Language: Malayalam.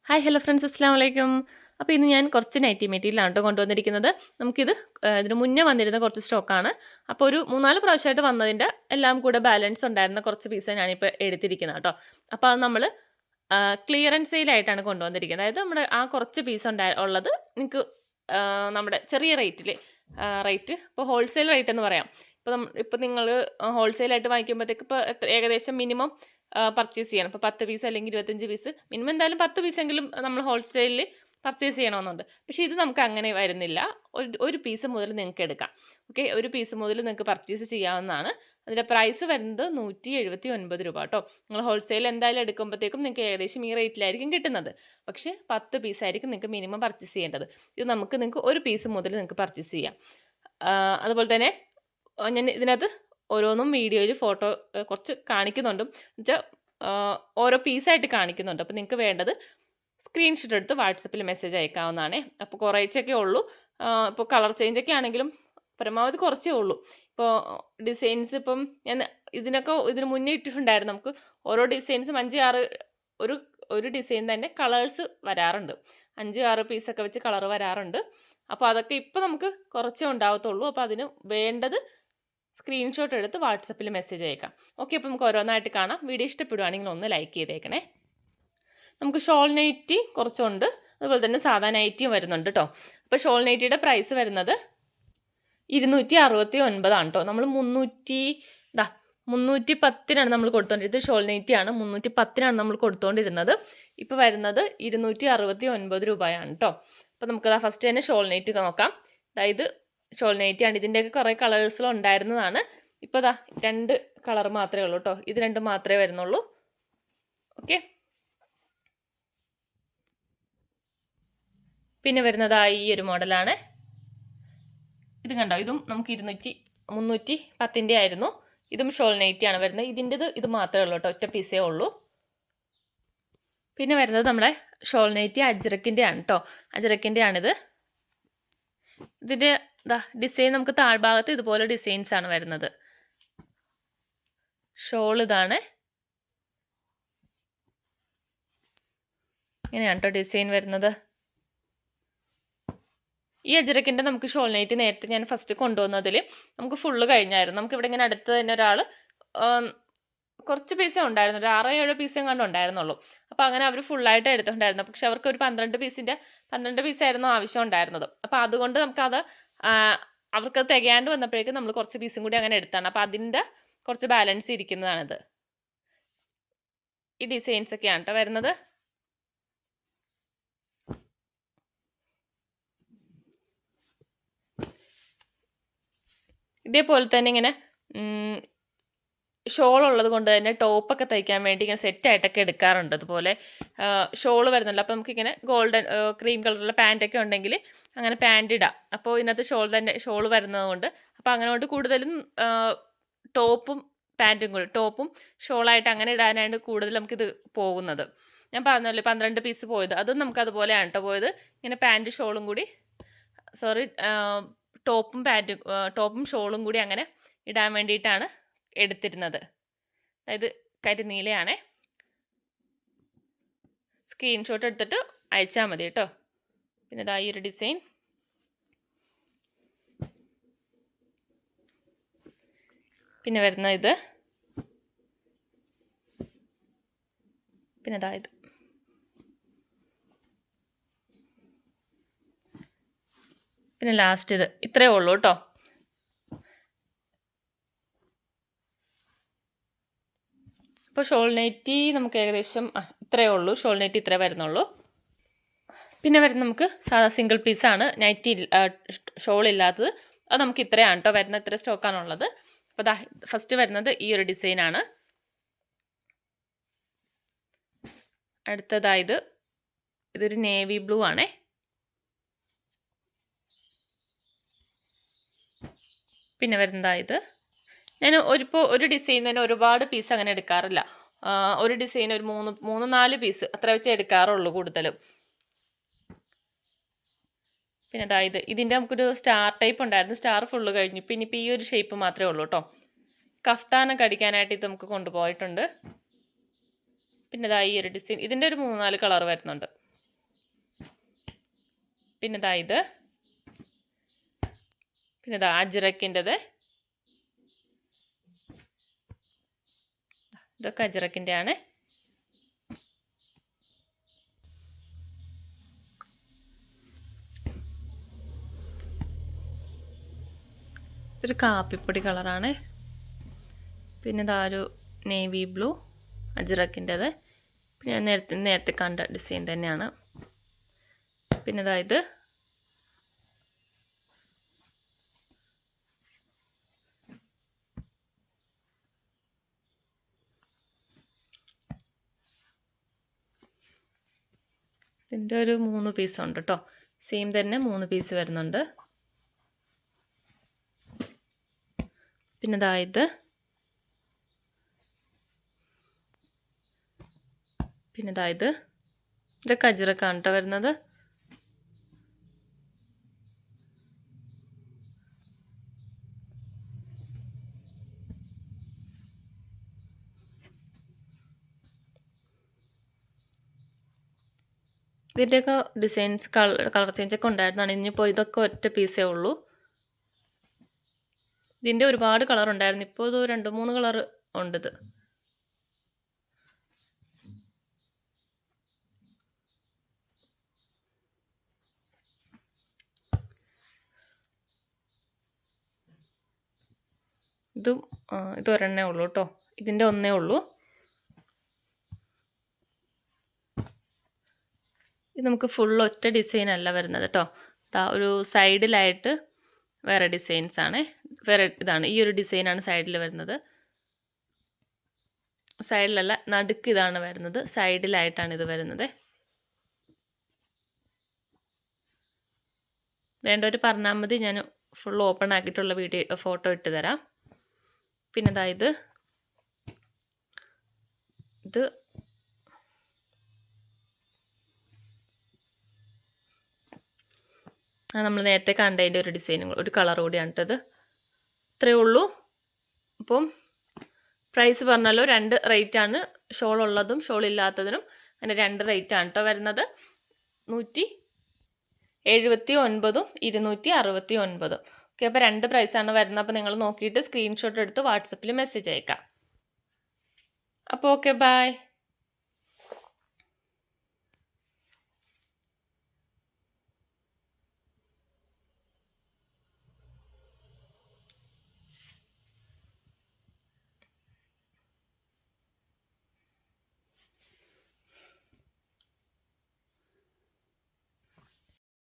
ഹായ് ഹലോ ഫ്രണ്ട്സ്, അസ്സാം വലൈക്കും. അപ്പോൾ ഇന്ന് ഞാൻ കുറച്ച് നൈറ്റി മെറ്റീരിയലാണ് കേട്ടോ കൊണ്ടുവന്നിരിക്കുന്നത്. നമുക്കിത് ഇതിന് മുന്നേ വന്നിരുന്ന കുറച്ച് സ്റ്റോക്കാണ്. അപ്പോൾ ഒരു 3-4 പ്രാവശ്യമായിട്ട് വന്നതിൻ്റെ എല്ലാം കൂടെ ബാലൻസ് ഉണ്ടായിരുന്ന കുറച്ച് പീസ് ഞാനിപ്പോൾ എടുത്തിരിക്കുന്നത് കേട്ടോ. അപ്പോൾ അത് നമ്മൾ ക്ലിയറൻസ് സെയിലായിട്ടാണ് കൊണ്ടുവന്നിരിക്കുന്നത്. അതായത് നമ്മുടെ ആ കുറച്ച് പീസ് ഉള്ളത് നിങ്ങൾക്ക് നമ്മുടെ ചെറിയ റേറ്റിൽ റേറ്റ് ഇപ്പോൾ ഹോൾസെയിൽ റേറ്റ് എന്ന് പറയാം. ഇപ്പോൾ നിങ്ങൾ ഹോൾസെയിലായിട്ട് വാങ്ങിക്കുമ്പോഴത്തേക്ക് ഇപ്പോൾ ഏകദേശം മിനിമം പർച്ചേസ് ചെയ്യണം. ഇപ്പോൾ 10 പീസ് അല്ലെങ്കിൽ 25 പീസ്, മിനിമം എന്തായാലും 10 പീസെങ്കിലും നമ്മൾ ഹോൾസെയിലിൽ പർച്ചേസ് ചെയ്യണമെന്നുണ്ട്. പക്ഷേ ഇത് നമുക്ക് അങ്ങനെ വരുന്നില്ല. ഒരു പീസ് മുതൽ നിങ്ങൾക്ക് എടുക്കാം. ഓക്കെ, ഒരു പീസ് മുതൽ നിങ്ങൾക്ക് പർച്ചേസ് ചെയ്യാവുന്നതാണ്. അതിൻ്റെ പ്രൈസ് വരുന്നത് 179 രൂപ കേട്ടോ. നിങ്ങൾ ഹോൾസെയിൽ എന്തായാലും എടുക്കുമ്പോഴത്തേക്കും നിങ്ങൾക്ക് ഏകദേശം ഈ റേറ്റിലായിരിക്കും കിട്ടുന്നത്. പക്ഷേ 10 പീസായിരിക്കും നിങ്ങൾക്ക് മിനിമം പർച്ചേസ് ചെയ്യേണ്ടത്. ഇത് നിങ്ങൾക്ക് ഒരു പീസ് മുതൽ നിങ്ങൾക്ക് പർച്ചേസ് ചെയ്യാം. അതുപോലെ തന്നെ ഞാൻ ഇതിനകത്ത് ഓരോന്നും വീഡിയോയിൽ ഫോട്ടോ കുറച്ച് കാണിക്കുന്നുണ്ട്. എന്നുവെച്ചാൽ ഓരോ പീസായിട്ട് കാണിക്കുന്നുണ്ട്. അപ്പോൾ നിങ്ങൾക്ക് വേണ്ടത് സ്ക്രീൻഷോട്ട് എടുത്ത് വാട്സപ്പിൽ മെസ്സേജ് അയക്കാവുന്നതാണ്. അപ്പോൾ കുറച്ചൊക്കെ ഉള്ളൂ. ഇപ്പോൾ കളർ ചേഞ്ചൊക്കെ ആണെങ്കിലും പരമാവധി കുറച്ചേ ഉള്ളൂ. ഇപ്പോൾ ഡിസൈൻസ് ഇപ്പം ഞാൻ ഇതിന് മുന്നേ ഇട്ടിട്ടുണ്ടായിരുന്നു. നമുക്ക് ഓരോ ഡിസൈൻസും 5-6 ഒരു ഡിസൈൻ തന്നെ കളേഴ്സ് വരാറുണ്ട്. 5-6 പീസൊക്കെ വെച്ച് കളർ വരാറുണ്ട്. അപ്പോൾ അതൊക്കെ ഇപ്പോൾ നമുക്ക് കുറച്ചേ ഉണ്ടാവത്തുള്ളൂ. അപ്പോൾ അതിന് വേണ്ടത് സ്ക്രീൻഷോട്ട് എടുത്ത് വാട്സപ്പിൽ മെസ്സേജ് അയക്കാം. ഓക്കെ, അപ്പോൾ നമുക്ക് ഓരോന്നായിട്ട് കാണാം. വീഡിയോ ഇഷ്ടപ്പെടുവാണെങ്കിൽ ഒന്ന് ലൈക്ക് ചെയ്തേക്കണേ. നമുക്ക് ഷോൾ നൈറ്റി കുറച്ചുണ്ട്, അതുപോലെ തന്നെ സാധാ നൈറ്റിയും വരുന്നുണ്ട് കേട്ടോ. അപ്പോൾ ഷോൾ നൈറ്റിയുടെ പ്രൈസ് വരുന്നത് 269 കേട്ടോ. നമ്മൾ 310 നമ്മൾ കൊടുത്തോണ്ടിരുന്നത്. ഷോൾ നൈറ്റിയാണ് 310 നമ്മൾ കൊടുത്തോണ്ടിരുന്നത്. ഇപ്പോൾ വരുന്നത് 269 രൂപയാണ് കേട്ടോ. അപ്പോൾ നമുക്കതാ ഫസ്റ്റ് തന്നെ ഷോൾ നൈറ്റ് നോക്കാം. അതായത് ഷോൾ നൈറ്റിയാണ്. ഇതിൻ്റെയൊക്കെ കുറേ കളേഴ്സിലുണ്ടായിരുന്നതാണ്. ഇപ്പോൾ 2 കളർ മാത്രമേ ഉള്ളൂ കേട്ടോ. ഇത് 2 മാത്രമേ വരുന്നുള്ളൂ. ഓക്കെ, പിന്നെ വരുന്നത് ഈ ഒരു മോഡലാണ്. ഇത് കണ്ടോ, ഇതും നമുക്ക് 310 ആയിരുന്നു. ഇതും ഷോൾ നൈറ്റിയാണ് വരുന്നത്. ഇത് മാത്രമേ ഉള്ളൂ കേട്ടോ, ഒറ്റ പീസേ ഉള്ളൂ. പിന്നെ വരുന്നത് നമ്മുടെ ഷോൾ നൈറ്റി അജ്രക്കിൻ്റെ ആണ് കേട്ടോ. അജ്രക്കിൻ്റെ ആണിത്. ഇതിൻ്റെ ഡിസൈൻ നമുക്ക് താഴ്ഭാഗത്ത് ഇതുപോലെ ഡിസൈൻസ് ആണ് വരുന്നത്. ഷോൾ ഇതാണ്, ഇങ്ങനെയാണ് കേട്ടോ ഡിസൈൻ വരുന്നത്. ഈ അജ്രക്കിൻ്റെ നമുക്ക് ഷോൾ നൈറ്റ് നേരത്തെ ഞാൻ ഫസ്റ്റ് കൊണ്ടുവന്നതിൽ നമുക്ക് ഫുള്ള് കഴിഞ്ഞായിരുന്നു. നമുക്കിവിടെ ഇങ്ങനെ അടുത്ത് തന്നെ ഒരാൾ കുറച്ച് പീസേ ഉണ്ടായിരുന്നു, ഒരു 6-7 പീസേ കണ്ട് ഉണ്ടായിരുന്നുള്ളൂ. അപ്പോൾ അങ്ങനെ അവർ ഫുള്ളായിട്ട് എടുത്തിട്ടുണ്ടായിരുന്നു. പക്ഷെ അവർക്ക് ഒരു 12 പീസായിരുന്നു ആവശ്യം ഉണ്ടായിരുന്നത്. അപ്പോൾ അതുകൊണ്ട് നമുക്കത് അവർക്ക് തികയാണ്ട് വന്നപ്പോഴേക്കും നമ്മൾ കുറച്ച് പീസും കൂടി അങ്ങനെ എടുത്താണ്. അപ്പോൾ അതിൻ്റെ കുറച്ച് ബാലൻസ് ഇരിക്കുന്നതാണിത്. ഈ ഡിസൈൻസ് ഒക്കെയാണ് കേട്ടോ വരുന്നത്. ഇതേപോലെ തന്നെ ഇങ്ങനെ ഷോൾ ഉള്ളത് കൊണ്ട് തന്നെ ടോപ്പൊക്കെ തയ്ക്കാൻ വേണ്ടി ഇങ്ങനെ സെറ്റായിട്ടൊക്കെ എടുക്കാറുണ്ട്. അതുപോലെ ഷോൾ വരുന്നുണ്ട്. അപ്പോൾ നമുക്കിങ്ങനെ ഗോൾഡൻ ക്രീം കളറുള്ള പാൻറ്റൊക്കെ ഉണ്ടെങ്കിൽ അങ്ങനെ പാൻറ്റ് ഇടാം. അപ്പോൾ ഇതിനകത്ത് ഷോൾ വരുന്നത് കൊണ്ട് അപ്പോൾ അങ്ങനെ കൊണ്ട് കൂടുതലും ടോപ്പും ഷോളായിട്ട് അങ്ങനെ ഇടാനായിട്ട് കൂടുതൽ നമുക്കിത് പോകുന്നത്. ഞാൻ പറഞ്ഞല്ലോ 12 പീസ് പോയത്, അതും നമുക്ക് അതുപോലെയാണ് കേട്ടോ പോയത്. ഇങ്ങനെ പാൻറ്റ് ഷോളും കൂടി ടോപ്പും ഷോളും കൂടി അങ്ങനെ ഇടാൻ വേണ്ടിയിട്ടാണ് എടുത്തിരുന്നത്. അതായത് കരിനീലയാണേ. സ്ക്രീൻഷോട്ട് എടുത്തിട്ട് അയച്ചാൽ മതി കേട്ടോ. പിന്നെ ഈ ഒരു ഡിസൈൻ, പിന്നെ വരുന്ന ഇത്, പിന്നെ ഇത്, പിന്നെ ലാസ്റ്റ് ഇത്. ഇത്രയേ ഉള്ളൂ കേട്ടോ. അപ്പോൾ ഷോൾ നൈറ്റി നമുക്ക് ഏകദേശം ഇത്രയേ ഉള്ളൂ. ഷോൾ നൈറ്റി ഇത്രേ വരുന്നുള്ളൂ. പിന്നെ വരുന്നത് നമുക്ക് സാധാ സിംഗിൾ പീസാണ് നൈറ്റി ഷോൾ ഇല്ലാത്തത്. അത് നമുക്ക് ഇത്രയാണ് കേട്ടോ വരുന്നത്. ഇത്ര സ്റ്റോക്കാണുള്ളത്. അപ്പോൾ ഫസ്റ്റ് വരുന്നത് ഈ ഒരു ഡിസൈനാണ്. അടുത്തതായത് ഇതൊരു നേവി ബ്ലൂ ആണേ. പിന്നെ വരുന്നതായത് ഞാൻ ഒരു ഡിസൈൻ തന്നെ ഒരുപാട് പീസ് അങ്ങനെ എടുക്കാറില്ല. ഒരു ഡിസൈൻ ഒരു 3-4 പീസ് അത്ര വെച്ച് എടുക്കാറുള്ളൂ കൂടുതലും. പിന്നെ ഇതിൻ്റെ നമുക്കൊരു സ്റ്റാർ ടൈപ്പ് ഉണ്ടായിരുന്നു. സ്റ്റാർ ഫുള്ള് കഴിഞ്ഞു. പിന്നെ ഇപ്പോൾ ഈ ഒരു ഷേപ്പ് മാത്രമേ ഉള്ളൂ കേട്ടോ. കഫ്താനൊക്കെ അടിക്കാനായിട്ട് ഇത് നമുക്ക് കൊണ്ടുപോയിട്ടുണ്ട്. പിന്നെ ഈ ഒരു ഡിസൈൻ, ഇതിൻ്റെ ഒരു 3-4 കളർ വരുന്നുണ്ട്. പിന്നെ ഇതാ ഇത്, പിന്നെ ഇതാ അജ്രക്കിൻ്റെത്, ഇതൊക്കെ അജ്രക്കിൻ്റെ ആണ്. ഇതൊരു കാപ്പിപ്പൊടി കളറാണ്. പിന്നെ ഇതാ ഒരു നേവി ബ്ലൂ അജ്രക്കിൻ്റെത്, പിന്നെ ഞാൻ നേരത്തെ കണ്ട ഡിസൈൻ തന്നെയാണ്. പിന്നെ ഇതാ ഇത്, ഇതിൻ്റെ ഒരു 3 പീസ് ഉണ്ട് കേട്ടോ. സെയിം തന്നെ 3 പീസ് വരുന്നുണ്ട്. പിന്നെ ഇതാ ഇത്, പിന്നെ ഇതാ ഇത്, ഇതൊക്കെ അജ്രക്കാണ് കേട്ടോ വരുന്നത്. ഇതിൻ്റെയൊക്കെ ഡിസൈൻസ് കളർ ചേഞ്ചൊക്കെ ഉണ്ടായിരുന്നതാണ്. ഇനിയിപ്പോൾ ഇതൊക്കെ ഒറ്റ പീസേ ഉള്ളൂ. ഇതിൻ്റെ ഒരുപാട് കളർ ഉണ്ടായിരുന്നു, ഇപ്പോൾ ഇത് 2-3 കളർ ഉണ്ട്. ഇത് ഇത് ഒരെണ്ണേ ഉള്ളൂ കേട്ടോ. ഇതിൻ്റെ ഒന്നേ ഉള്ളൂ. ഇത് നമുക്ക് ഫുൾ ഒറ്റ ഡിസൈൻ അല്ല വരുന്നത് കേട്ടോ. ഒരു സൈഡിലായിട്ട് വേറെ ഡിസൈൻസ് ആണ്, വേറെ ഇതാണ്. ഈ ഒരു ഡിസൈനാണ് സൈഡിൽ വരുന്നത്. സൈഡിലല്ല, നടുക്ക് ഇതാണ് വരുന്നത്. സൈഡിലായിട്ടാണ് ഇത് വരുന്നത്. വേണ്ടവർ പറഞ്ഞാൽ മതി, ഞാൻ ഫുൾ ഓപ്പൺ ആക്കിയിട്ടുള്ള ഫോട്ടോ ഇട്ട് തരാം. പിന്നെ ഇതാ ഇത്, നമ്മൾ നേരത്തെ കണ്ടതിൻ്റെ ഒരു ഡിസൈനും ഒരു കളർ കൂടിയാണ് കേട്ടത്. ഇത്രയേ ഉള്ളൂ. അപ്പം പ്രൈസ് പറഞ്ഞല്ലോ, 2 റേറ്റാണ്. ഷോൾ ഉള്ളതും ഷോൾ ഇല്ലാത്തതിനും അങ്ങനെ 2 റേറ്റാണ് കേട്ടോ വരുന്നത്. 179 269. ഓക്കെ, അപ്പോൾ 2 പ്രൈസാണ് വരുന്നത്. അപ്പോൾ നിങ്ങൾ നോക്കിയിട്ട് സ്ക്രീൻഷോട്ട് എടുത്ത് വാട്സപ്പിൽ മെസ്സേജ് അയക്കാം. അപ്പോൾ ഓക്കെ, ബൈ.